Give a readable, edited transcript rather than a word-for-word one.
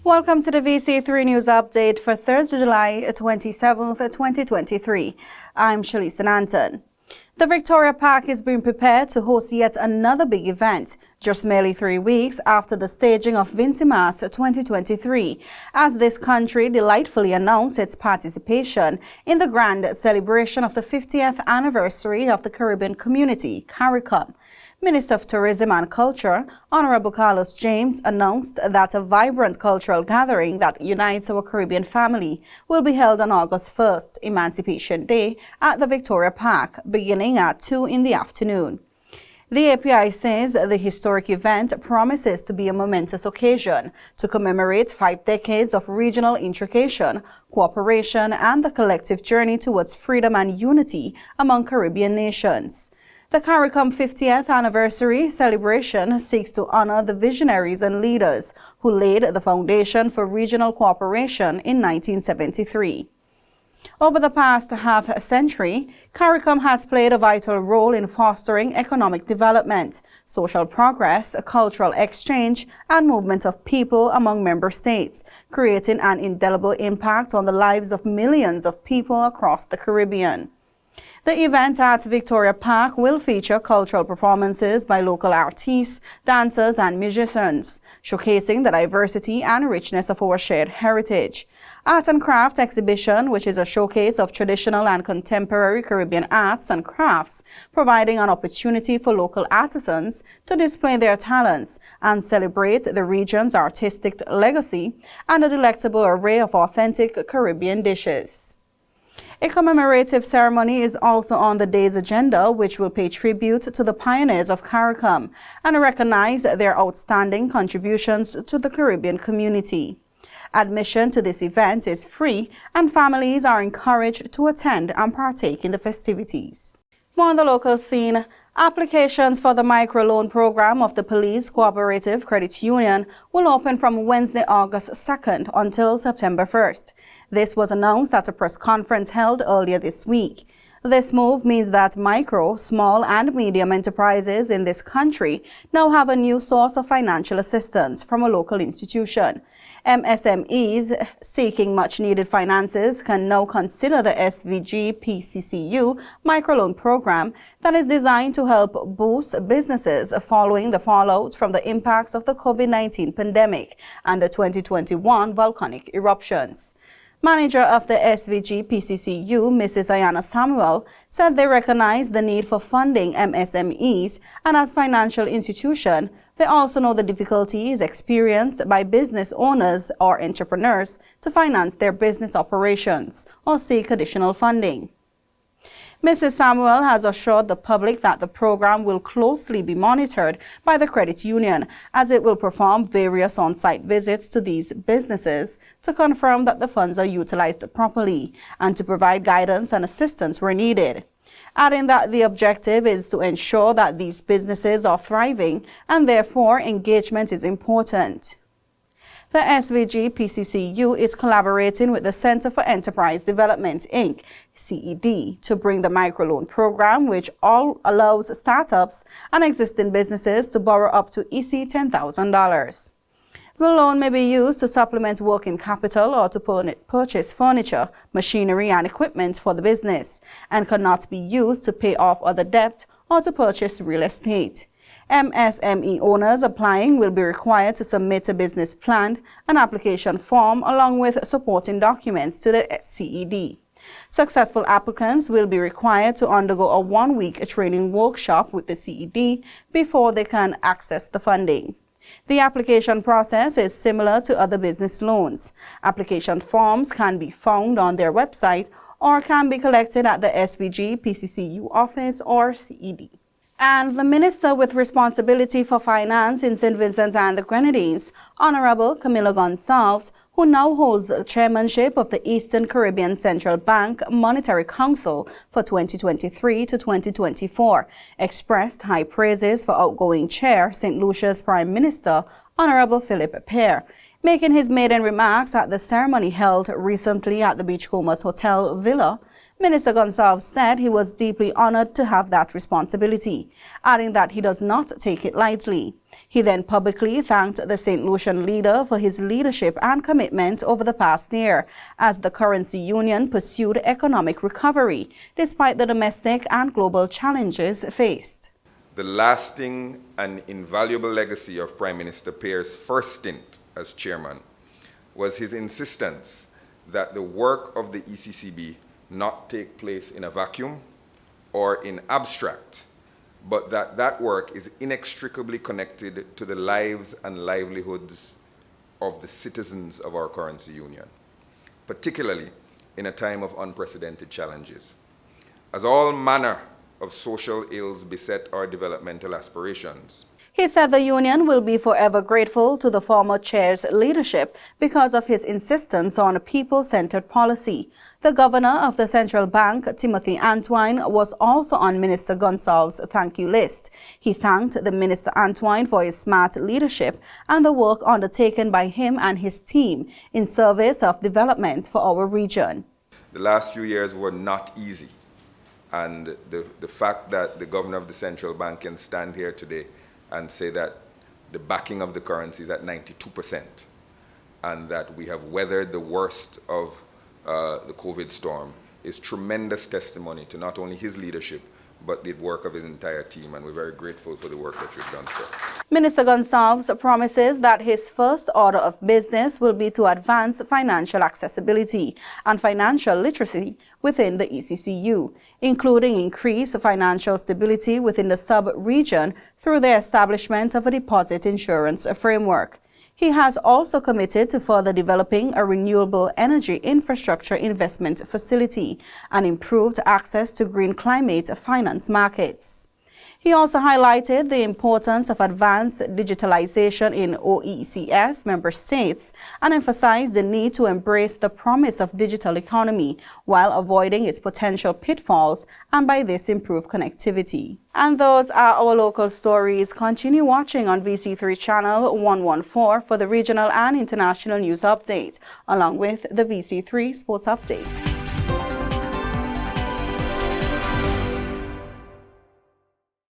Welcome to the VC3 News Update for Thursday, July 27th, 2023. I'm Shalisa Nanton. The Victoria Park is being prepared to host yet another big event, just merely 3 weeks after the staging of VC3 2023, as this country delightfully announced its participation in the grand celebration of the 50th anniversary of the Caribbean Community, CARICOM. Minister of Tourism and Culture, Honorable Carlos James, announced that a vibrant cultural gathering that unites our Caribbean family will be held on August 1st, Emancipation Day, at the Victoria Park, beginning at 2 in the afternoon. The API says the historic event promises to be a momentous occasion to commemorate 5 decades of regional integration, cooperation, and the collective journey towards freedom and unity among Caribbean nations. The CARICOM 50th anniversary celebration seeks to honor the visionaries and leaders who laid the foundation for regional cooperation in 1973. Over the past half-century, CARICOM has played a vital role in fostering economic development, social progress, cultural exchange, and movement of people among member states, creating an indelible impact on the lives of millions of people across the Caribbean. The event at Victoria Park will feature cultural performances by local artists, dancers, and musicians, showcasing the diversity and richness of our shared heritage. Art and Craft exhibition, which is a showcase of traditional and contemporary Caribbean arts and crafts, providing an opportunity for local artisans to display their talents and celebrate the region's artistic legacy and a delectable array of authentic Caribbean dishes. A commemorative ceremony is also on the day's agenda, which will pay tribute to the pioneers of CARICOM and recognize their outstanding contributions to the Caribbean community. Admission to this event is free, and families are encouraged to attend and partake in the festivities. More on the local scene. Applications for the microloan program of the Police Cooperative Credit Union will open from Wednesday, August 2nd until September 1st. This was announced at a press conference held earlier this week. This move means that micro, small, and medium enterprises in this country now have a new source of financial assistance from a local institution. MSMEs seeking much-needed finances can now consider the SVG PCCU microloan program that is designed to help boost businesses following the fallout from the impacts of the COVID-19 pandemic and the 2021 volcanic eruptions. Manager of the SVG PCCU, Mrs. Ayana Samuel, said they recognize the need for funding MSMEs, and as financial institution, they also know the difficulties experienced by business owners or entrepreneurs to finance their business operations or seek additional funding. Mrs. Samuel has assured the public that the program will closely be monitored by the credit union, as it will perform various on-site visits to these businesses to confirm that the funds are utilized properly and to provide guidance and assistance where needed. Adding that the objective is to ensure that these businesses are thriving and therefore engagement is important. The SVG PCCU is collaborating with the Center for Enterprise Development, Inc., CED, to bring the microloan program, which allows startups and existing businesses to borrow up to $10,000. The loan may be used to supplement working capital or to purchase furniture, machinery, and equipment for the business, and cannot be used to pay off other debt or to purchase real estate. MSME owners applying will be required to submit a business plan, an application form, along with supporting documents to the CED. Successful applicants will be required to undergo a 1-week training workshop with the CED before they can access the funding. The application process is similar to other business loans. Application forms can be found on their website or can be collected at the SVG PCCU office or CED. And the Minister with responsibility for finance in St. Vincent and the Grenadines, Honorable Camila Gonsalves, who now holds the chairmanship of the Eastern Caribbean Central Bank Monetary Council for 2023 to 2024, expressed high praises for outgoing chair St. Lucia's Prime Minister, Honorable Philip Pear. Making his maiden remarks at the ceremony held recently at the Beachcombers Hotel Villa, Minister Gonsalves said he was deeply honored to have that responsibility, adding that he does not take it lightly. He then publicly thanked the St. Lucian leader for his leadership and commitment over the past year as the currency union pursued economic recovery despite the domestic and global challenges faced. The lasting and invaluable legacy of Prime Minister Pear's first stint as chairman was his insistence that the work of the ECCB not take place in a vacuum or in abstract, but that work is inextricably connected to the lives and livelihoods of the citizens of our currency union, particularly in a time of unprecedented challenges. As all manner of social ills beset our developmental aspirations, he said the union will be forever grateful to the former chair's leadership because of his insistence on a people-centered policy. The governor of the central bank, Timothy Antwine, was also on Minister Gonsalves' thank you list. He thanked the Minister Antwine for his smart leadership and the work undertaken by him and his team in service of development for our region. The last few years were not easy, and the fact that the governor of the central bank can stand here today and say that the backing of the currency is at 92%, and that we have weathered the worst of the COVID storm is tremendous testimony to not only his leadership, but the work of his entire team, and we're very grateful for the work that you've done, sir. Minister Gonsalves promises that his first order of business will be to advance financial accessibility and financial literacy within the ECCU, including increase financial stability within the sub-region through the establishment of a deposit insurance framework. He has also committed to further developing a renewable energy infrastructure investment facility and improved access to green climate finance markets. He also highlighted the importance of advanced digitalization in OECS member states and emphasized the need to embrace the promise of digital economy while avoiding its potential pitfalls and by this improve connectivity. And those are our local stories. Continue watching on VC3 channel 114 for the regional and international news update, along with the VC3 sports update.